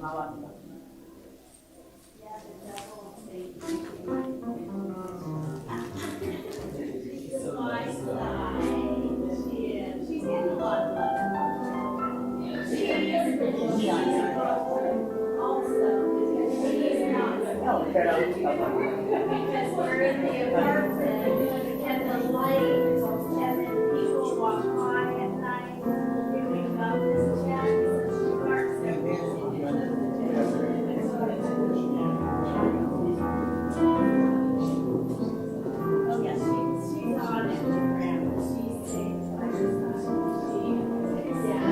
Because we're in the apartment and the lights, and then people walk by at night doing about this chat, she parks there. Oh, yeah, she's on Instagram, she's saying, I just thought she, yeah.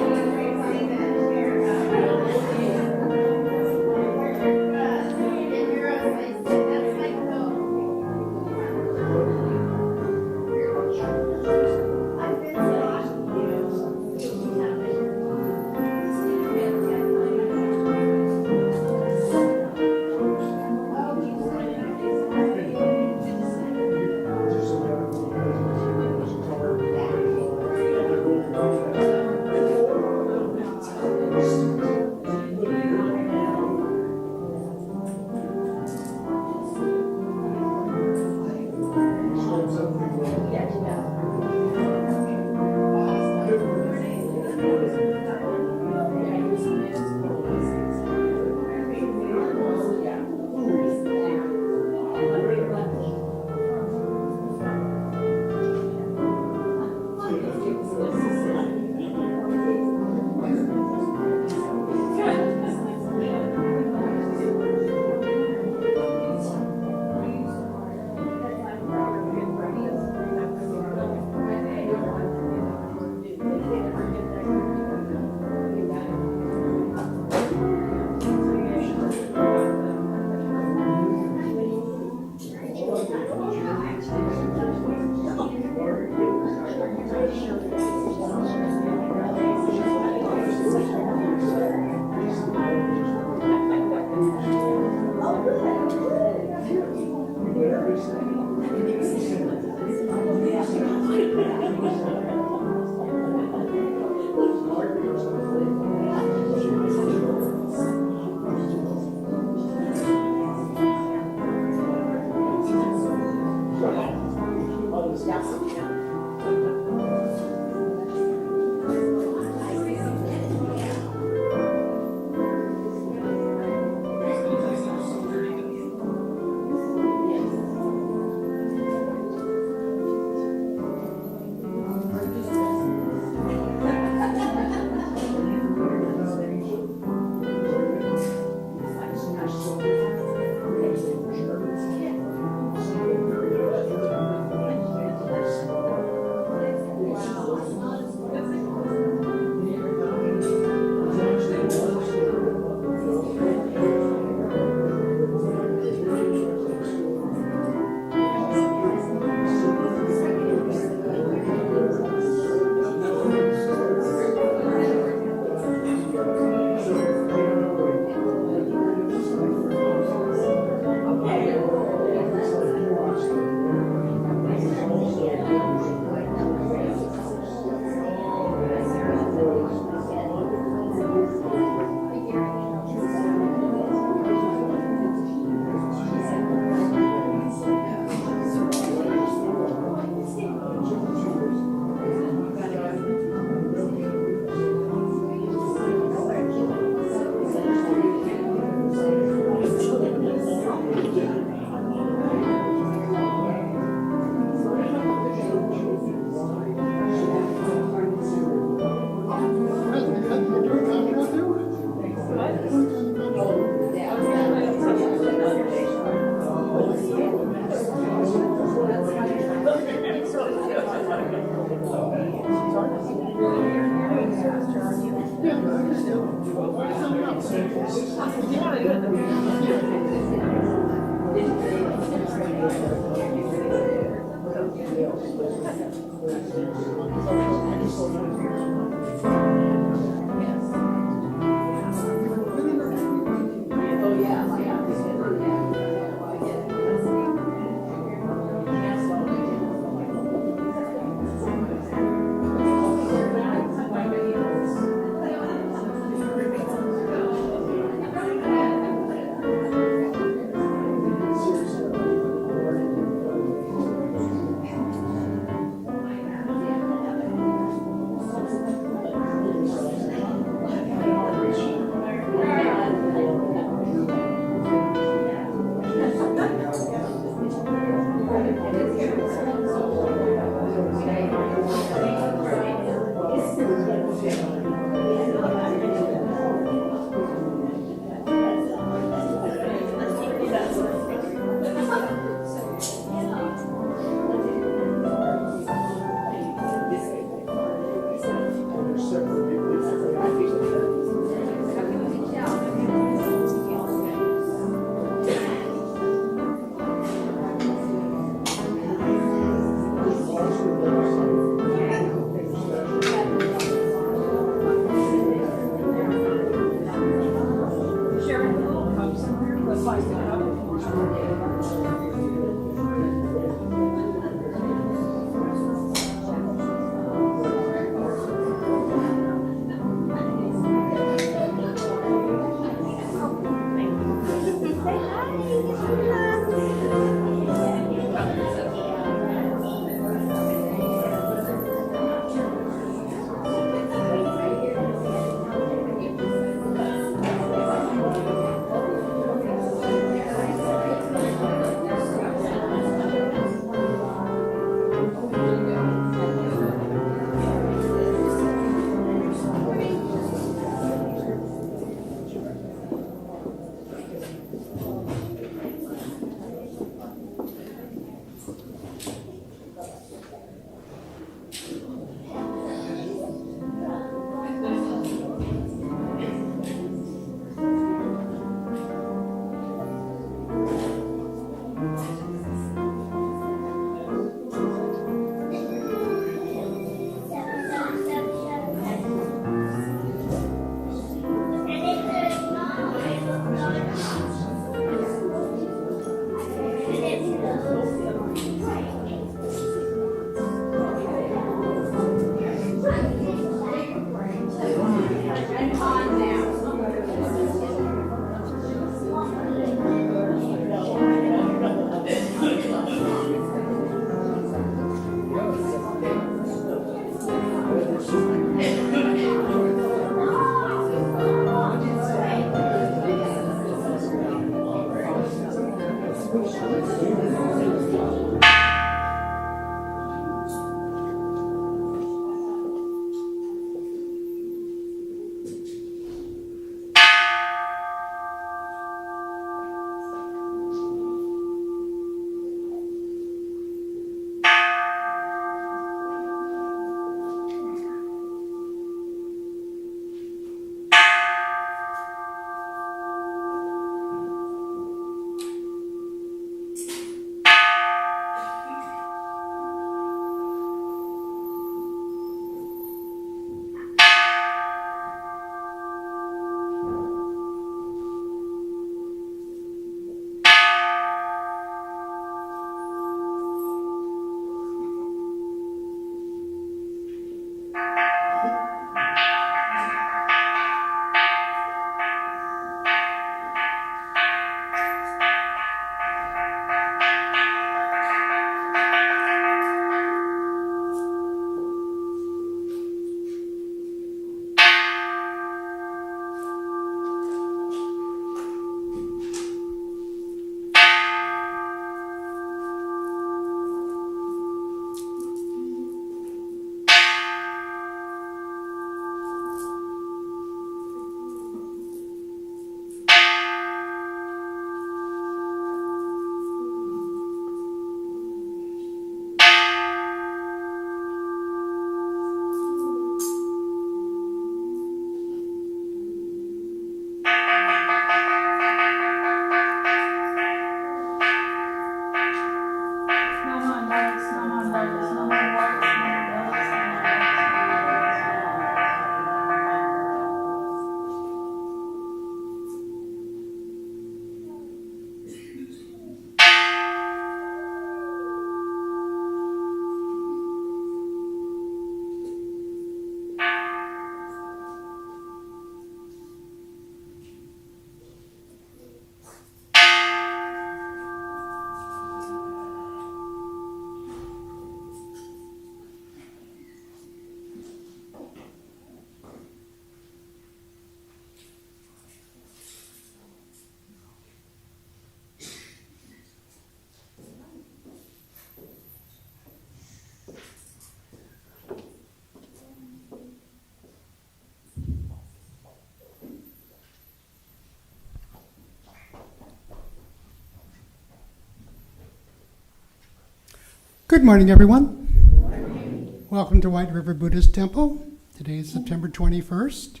Good morning, everyone. Welcome to White River Buddhist Temple. Today is September 21st.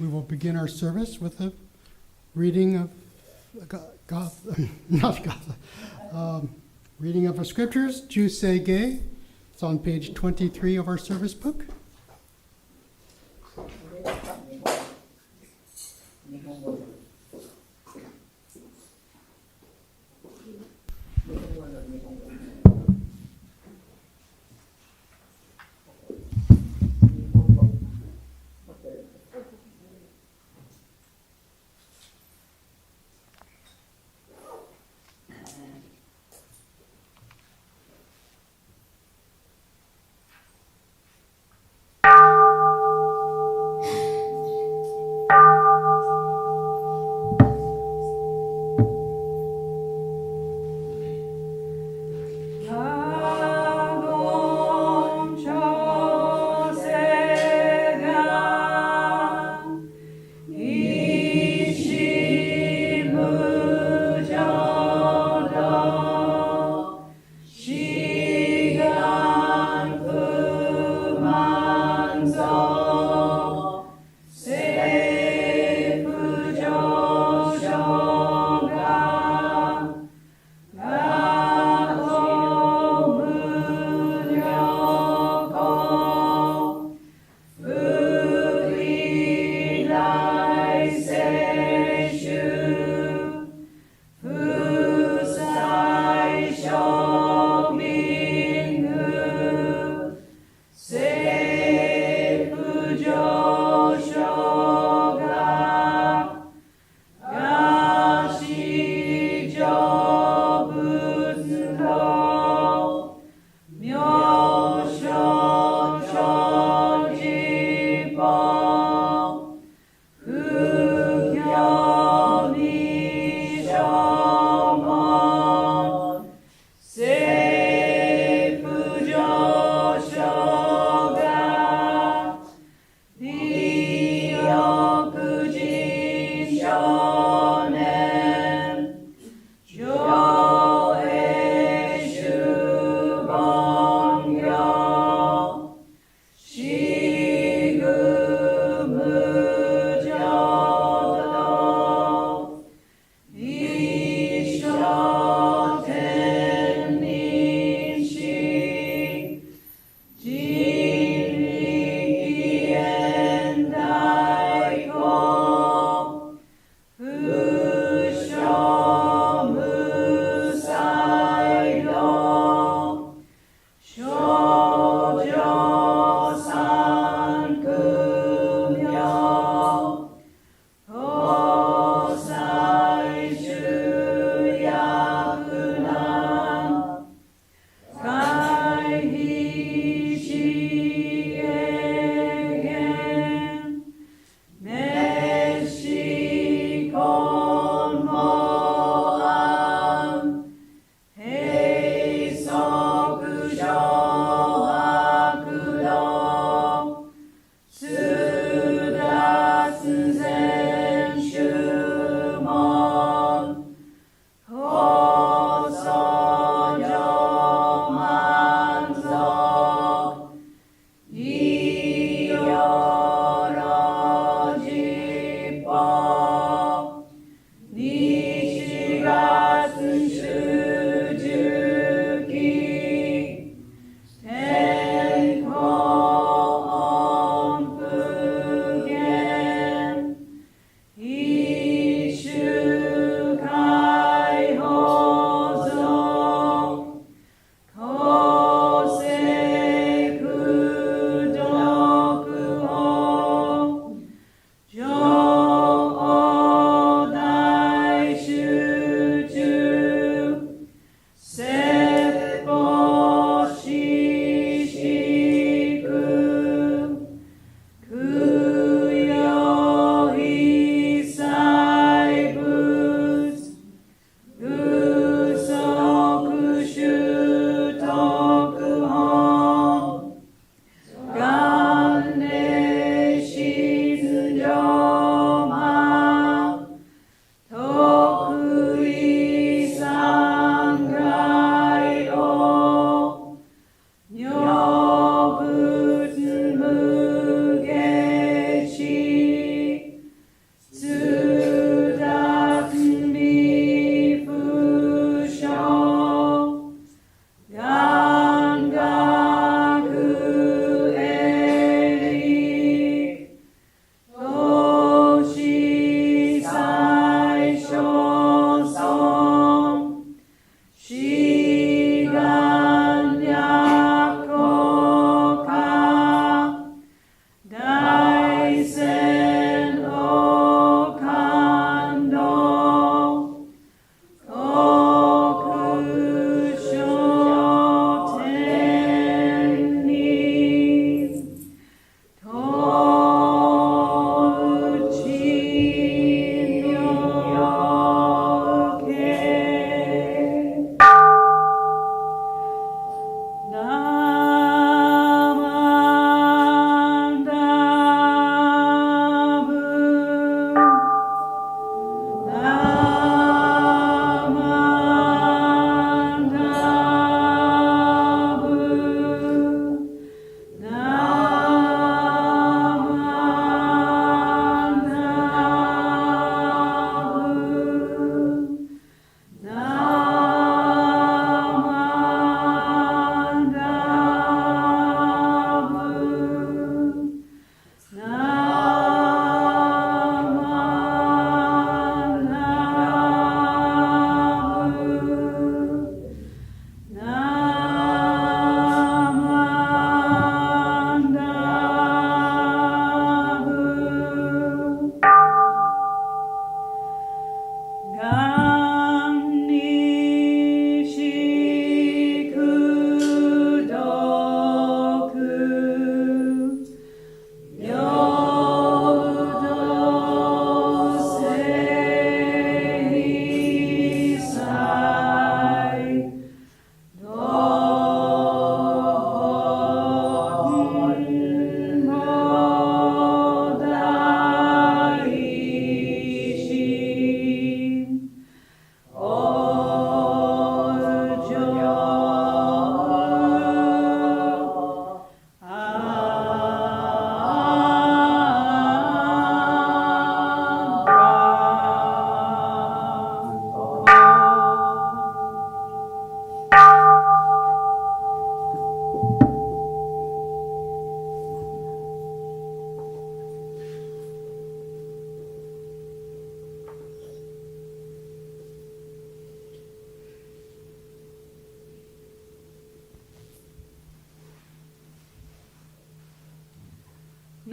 We will begin our service with a reading of reading of our scriptures, Jusei Ge. It's on page 23 of our service book.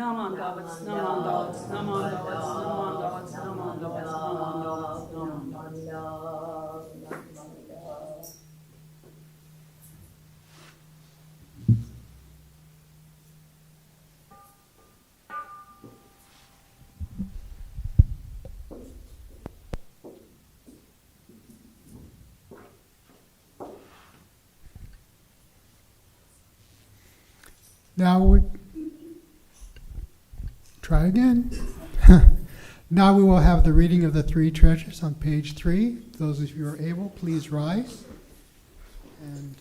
Namandavats, namandavats, namandavats, namandavats, namandavats, namandavats. Now we try again. Now we will have the reading of the three treasures on page 3. Those of you who are able, please rise and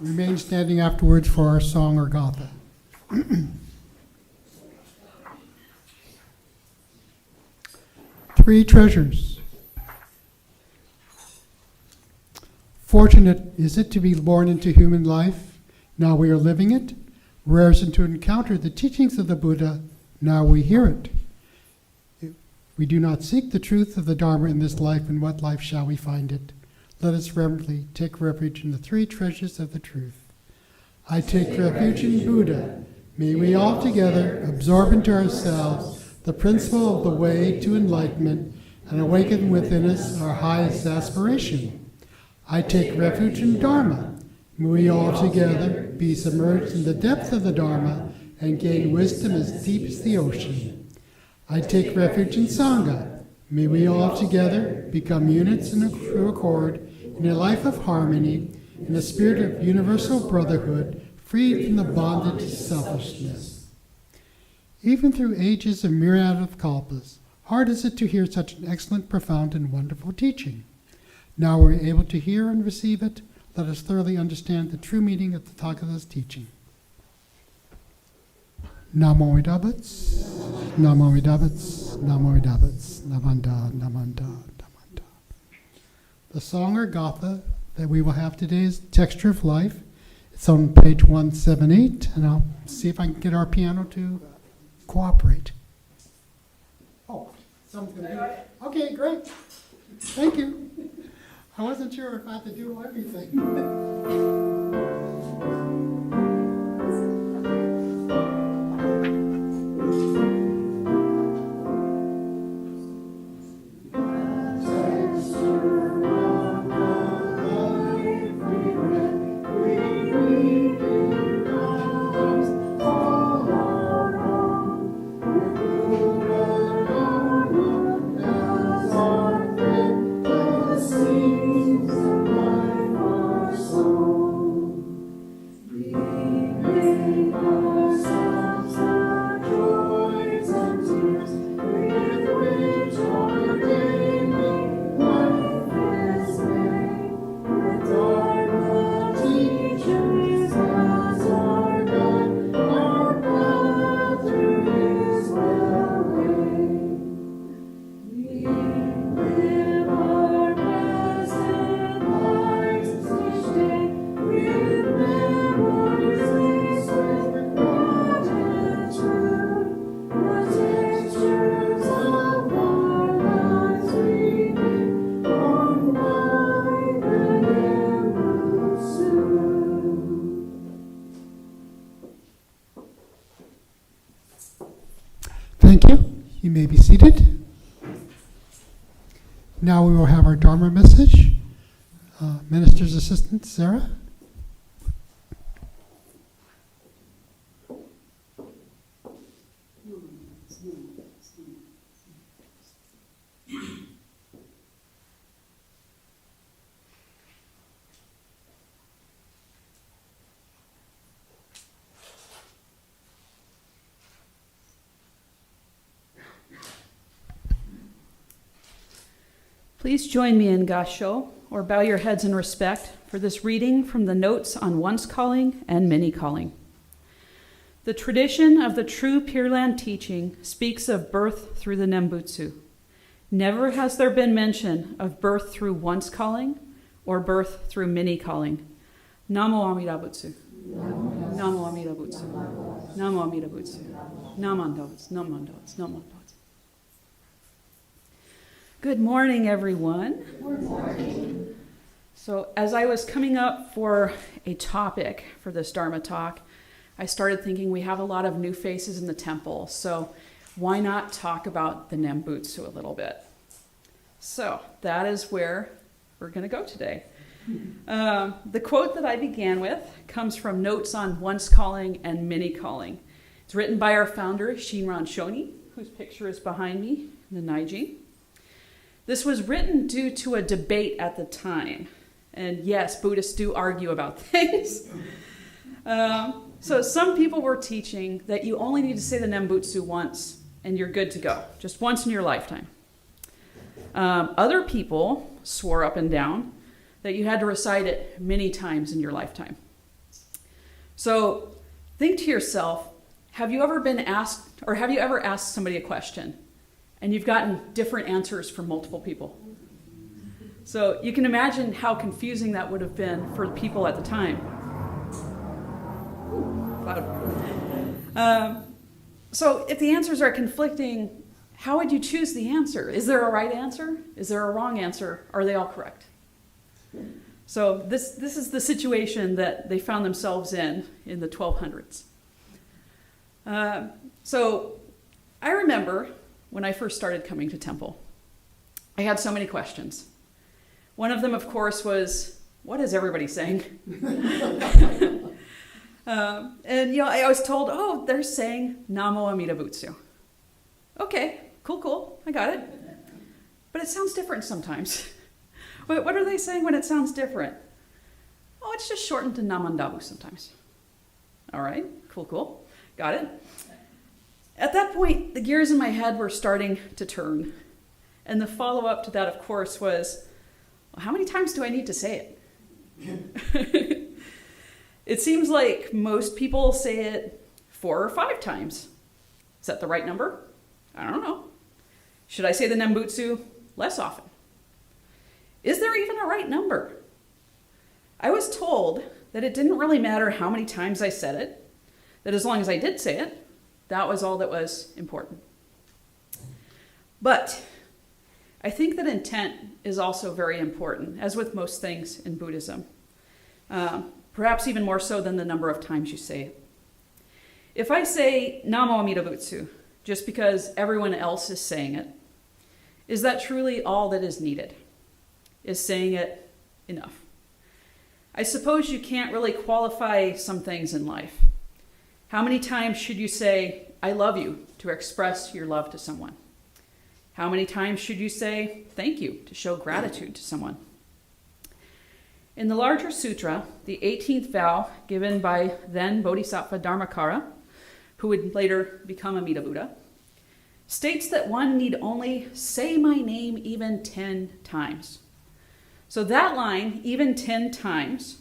remain standing afterwards for our song or gatha. Three treasures. Fortunate is it to be born into human life. Now we are living it. Rare is it to encounter the teachings of the Buddha. Now we hear it. We do not seek the truth of the Dharma in this life. In what life shall we find it? Let us reverently take refuge in the three treasures of the truth. I take refuge in Buddha. May we all together absorb into ourselves the principle of the way to enlightenment and awaken within us our highest aspiration. I take refuge in Dharma. May we all together be submerged in the depth of the Dharma and gain wisdom as deep as the ocean. I take refuge in Sangha. May we all together become units in a true accord in a life of harmony, in a spirit of universal brotherhood, freed from the bondage of selfishness. Even through ages of myriad of kalpas, hard is it to hear such an excellent, profound, and wonderful teaching. Now we're able to hear and receive it. Let us thoroughly understand the true meaning of the Tathagata's teaching. Namo Vidabats, Namo Vidabats, Namo Vidabats, Namanda, Namanda, Namanda. The song or gatha that we will have today is Texture of Life. It's on page 178, and I'll see if I can get our piano to cooperate. Oh, someone's going to do it. Okay, great. Thank you. I wasn't sure if I had to do everything. Thank you. You may be seated. Now we will have our Dharma message. Minister's Assistant, Sarah. Please join me in Gasho, or bow your heads in respect, for this reading from the notes on once calling and many calling. The tradition of the true Pure Land teaching speaks of birth through the Nembutsu. Never has there been mention of birth through once calling or birth through many calling. Namo Amida Butsu. Namo Amida Butsu. Namo Amida Butsu. Namandavats, namandavats, namandavats. Good morning, everyone. Good morning. So as I was coming up for a topic for this Dharma talk, I started thinking we have a lot of new faces in the temple, so why not talk about the Nembutsu a little bit? So that is where we're going to go today. The quote that I began with comes from Notes on Once Calling and Many Calling. It's written by our founder, Shinran Shoni, whose picture is behind me, the Naiji. This was written due to a debate at the time. And yes, Buddhists do argue about things. So some people were teaching that you only need to say the Nembutsu once and you're good to go, just once in your lifetime. Other people swore up and down that you had to recite it many times in your lifetime. So think to yourself, have you ever been asked, or have you ever asked somebody a question and you've gotten different answers from multiple people? So you can imagine how confusing that would have been for people at the time. So if the answers are conflicting, how would you choose the answer? Is there a right answer? Is there a wrong answer? Are they all correct? So this is the situation that they found themselves in the 1200s. So I remember when I first started coming to temple, I had so many questions. One of them, of course, was, what is everybody saying? And I was told, oh, they're saying Namo Amida Butsu. Okay, cool, I got it. But it sounds different sometimes. What are they saying when it sounds different? Oh, it's just shortened to Namandabu sometimes. All right, cool, got it. At that point, the gears in my head were starting to turn. And the follow-up to that, of course, was, well, how many times do I need to say it? It seems like most people say it 4 or 5 times. Is that the right number? I don't know. Should I say the Nembutsu less often? Is there even a right number? I was told that it didn't really matter how many times I said it, that as long as I did say it, that was all that was important. But I think that intent is also very important, as with most things in Buddhism. Perhaps even more so than the number of times you say it. If I say Namo Amida Butsu just because everyone else is saying it, is that truly all that is needed? Is saying it enough? I suppose you can't really qualify some things in life. How many times should you say, I love you, to express your love to someone? How many times should you say, thank you, to show gratitude to someone? In the larger sutra, the 18th vow given by then Bodhisattva Dharmakara, who would later become Amida Buddha, states that one need only say my name even 10 times. So that line, even 10 times,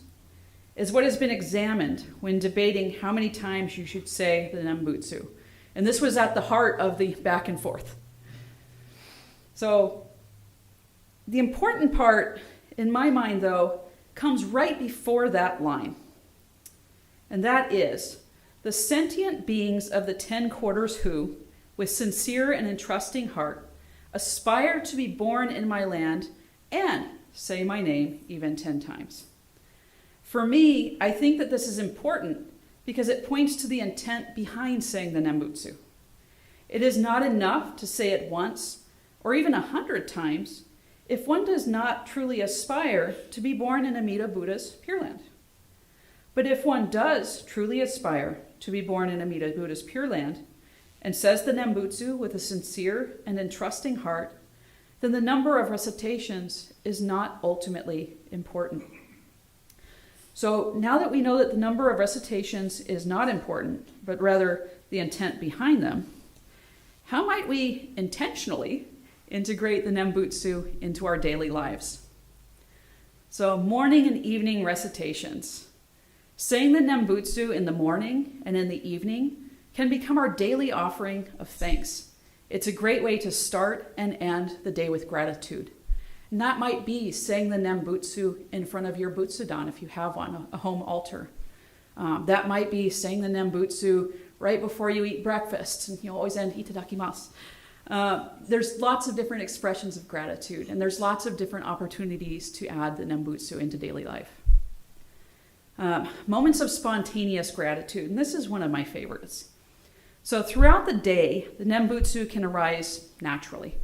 is what has been examined when debating how many times you should say the Nembutsu. And this was at the heart of the back and forth. So the important part, in my mind, though, comes right before that line. And that is, the sentient beings of the 10 quarters who, with sincere and entrusting heart, aspire to be born in my land and say my name even 10 times. For me, I think that this is important because it points to the intent behind saying the Nembutsu. It is not enough to say it once or even 100 times if one does not truly aspire to be born in Amida Buddha's Pure Land. But if one does truly aspire to be born in Amida Buddha's Pure Land and says the Nembutsu with a sincere and entrusting heart, then the number of recitations is not ultimately important. So now that we know that the number of recitations is not important, but rather the intent behind them, how might we intentionally integrate the Nembutsu into our daily lives? So morning and evening recitations. Saying the Nembutsu in the morning and in the evening can become our daily offering of thanks. It's a great way to start and end the day with gratitude. And that might be saying the Nembutsu in front of your Butsudan if you have one, a home altar. That might be saying the Nembutsu right before you eat breakfast, and you always end itadakimasu. There's lots of different expressions of gratitude, and there's lots of different opportunities to add the Nembutsu into daily life. Moments of spontaneous gratitude, and this is one of my favorites. So throughout the day, the Nembutsu can arise naturally.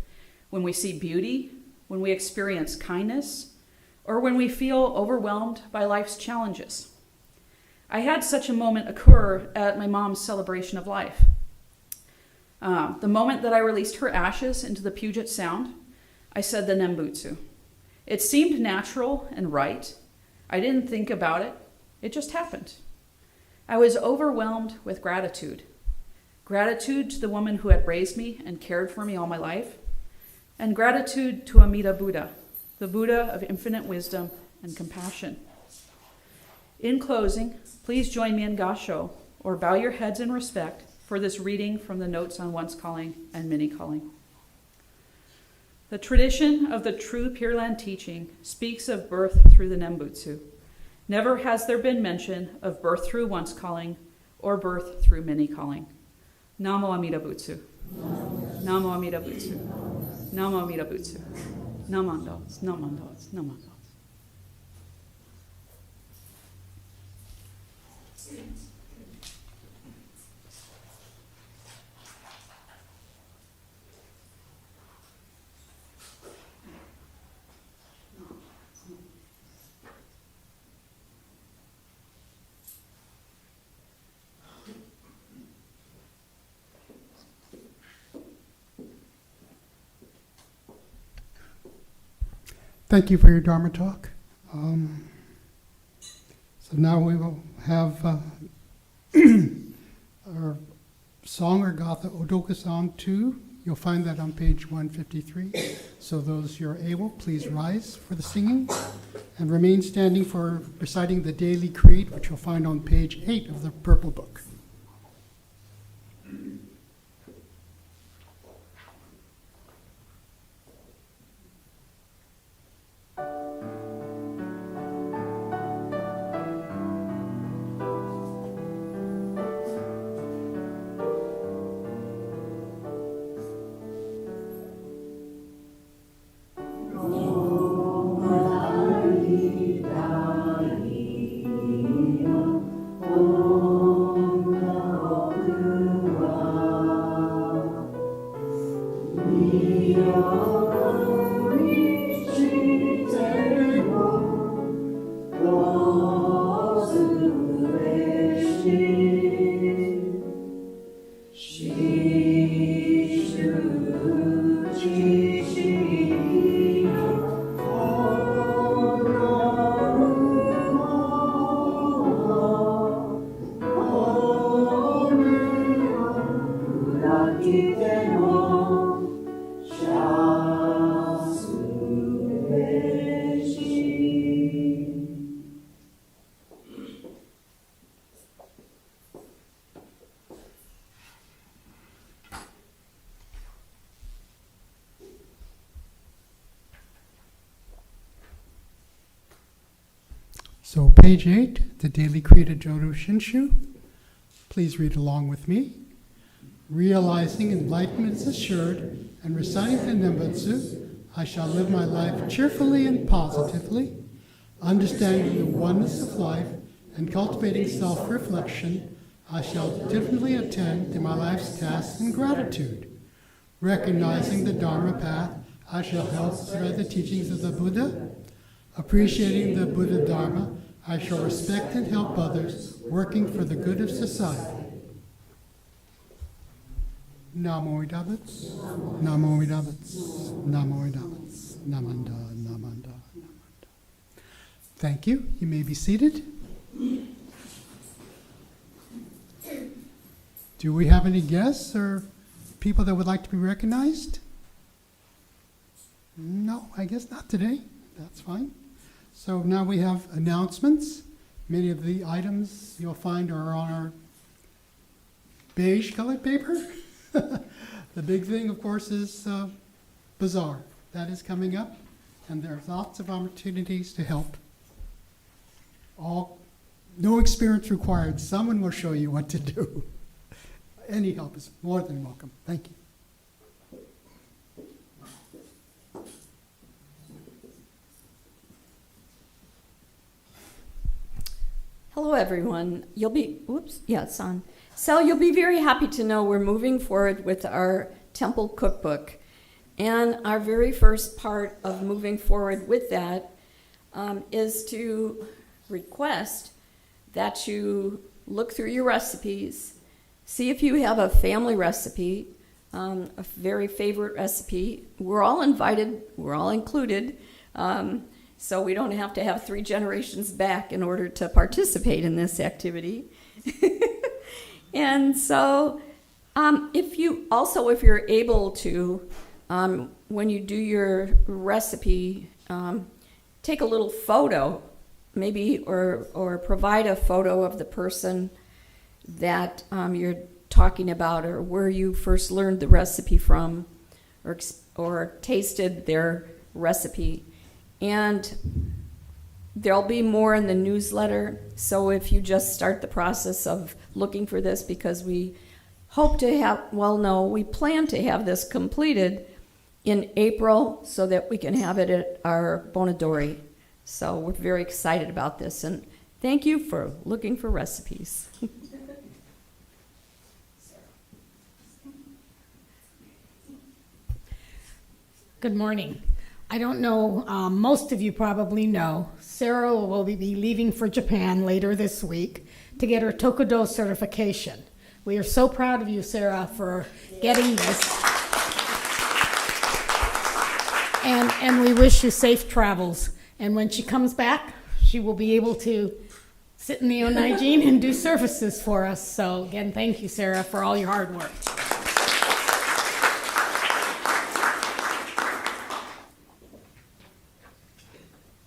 When we see beauty, when we experience kindness, or when we feel overwhelmed by life's challenges. I had such a moment occur at my mom's celebration of life. The moment that I released her ashes into the Puget Sound, I said the Nembutsu. It seemed natural and right. I didn't think about it. It just happened. I was overwhelmed with gratitude. Gratitude to the woman who had raised me and cared for me all my life, and gratitude to Amida Buddha, the Buddha of infinite wisdom and compassion. In closing, please join me in Gasho, or bow your heads in respect, for this reading from the Notes on Once Calling and Many Calling. The tradition of the true Pure Land teaching speaks of birth through the Nembutsu. Never has there been mention of birth through once calling or birth through many calling. Namo Amida Butsu. Namo Amida Butsu. Namo Amida Butsu. Namandos, namandos, namandos. Thank you for your Dharma talk. So now we will have our song or Gatha Odoka Song 2. You'll find that on page 153. So those who are able, please rise for the singing and remain standing for reciting the Daily Creed, which you'll find on page 8 of the Purple Book. So page 8, the Daily Creed of Jodo Shinshu. Please read along with me. Realizing enlightenment is assured and reciting the Nembutsu, I shall live my life cheerfully and positively, understanding the oneness of life and cultivating self-reflection. I shall diligently attend to my life's tasks in gratitude. Recognizing the Dharma path, I shall help spread the teachings of the Buddha. Appreciating the Buddha Dharma, I shall respect and help others, working for the good of society. Namo Idabats, Namo Idabats, Namo Idabats, Namanda, Namanda, Namanda. Thank you. You may be seated. Do we have any guests or people that would like to be recognized? No, I guess not today. That's fine. So now we have announcements. Many of the items you'll find are on our beige colored paper. The big thing, of course, is Bazaar. That is coming up, and there's lots of opportunities to help. No experience required. Someone will show you what to do. Any help is more than welcome. Thank you. Hello, everyone. It's on. So you'll be very happy to know we're moving forward with our temple cookbook. And our very first part of moving forward with that is to request that you look through your recipes, see if you have a family recipe, a very favorite recipe. We're all invited, we're all included. So we don't have to have 3 generations back in order to participate in this activity. And so if you're able to, when you do your recipe, take a little photo, maybe, or provide a photo of the person that you're talking about, or where you first learned the recipe from, or tasted their recipe. And there'll be more in the newsletter, so if you just start the process of looking for this, because we hope to have, we plan to have this completed in April so that we can have it at our Bonadori. So we're very excited about this, and thank you for looking for recipes. Good morning. I don't know, most of you probably know, Sarah will be leaving for Japan later this week to get her Tokudo certification. We are so proud of you, Sarah, for getting this. And we wish you safe travels. And when she comes back, she will be able to sit in the Onaijin and do services for us. So again, thank you, Sarah, for all your hard work.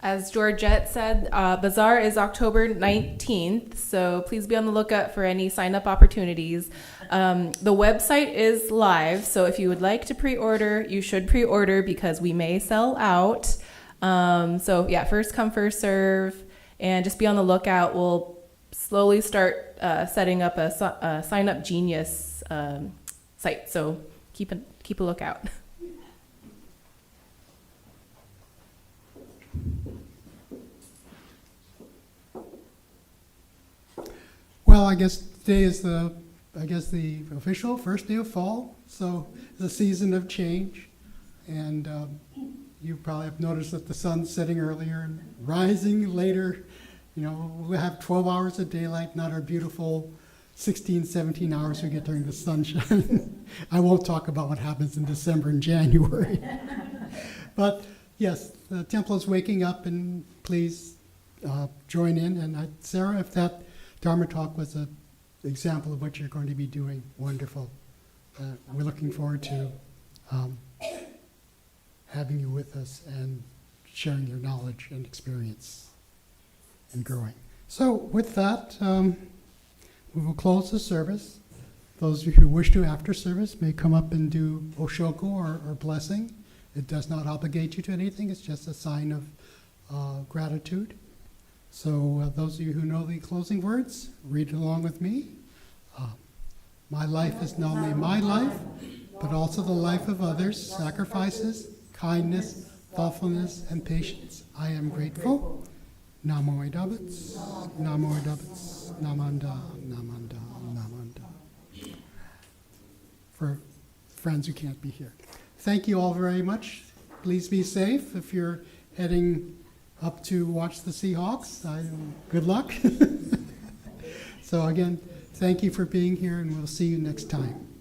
As Georgette said, Bazaar is October 19th, so please be on the lookout for any sign-up opportunities. The website is live, so if you would like to pre-order, you should pre-order because we may sell out. First come, first serve, and just be on the lookout. We'll slowly start setting up a sign-up genius site, so keep a lookout. Well, I guess today is the official first day of fall, so the season of change. And you probably have noticed that the sun's setting earlier and rising later. You know, we have 12 hours of daylight, not our beautiful 16, 17 hours we get during the sunshine. I won't talk about what happens in December and January. But yes, the temple is waking up, and please join in. And Sarah, if that Dharma talk was an example of what you're going to be doing, wonderful. We're looking forward to having you with us and sharing your knowledge and experience and growing. So with that, we will close the service. Those of you who wish to after service may come up and do oshoku or blessing. It does not obligate you to anything. It's just a sign of gratitude. So those of you who know the closing words, read along with me. My life is not only my life, but also the life of others, sacrifices, kindness, thoughtfulness, and patience. I am grateful. Namo Edabits, Namo Edabits, Namanda, Namanda, Namanda. For friends who can't be here. Thank you all very much. Please be safe. If you're heading up to watch the Seahawks, good luck. So again, thank you for being here, and we'll see you next time.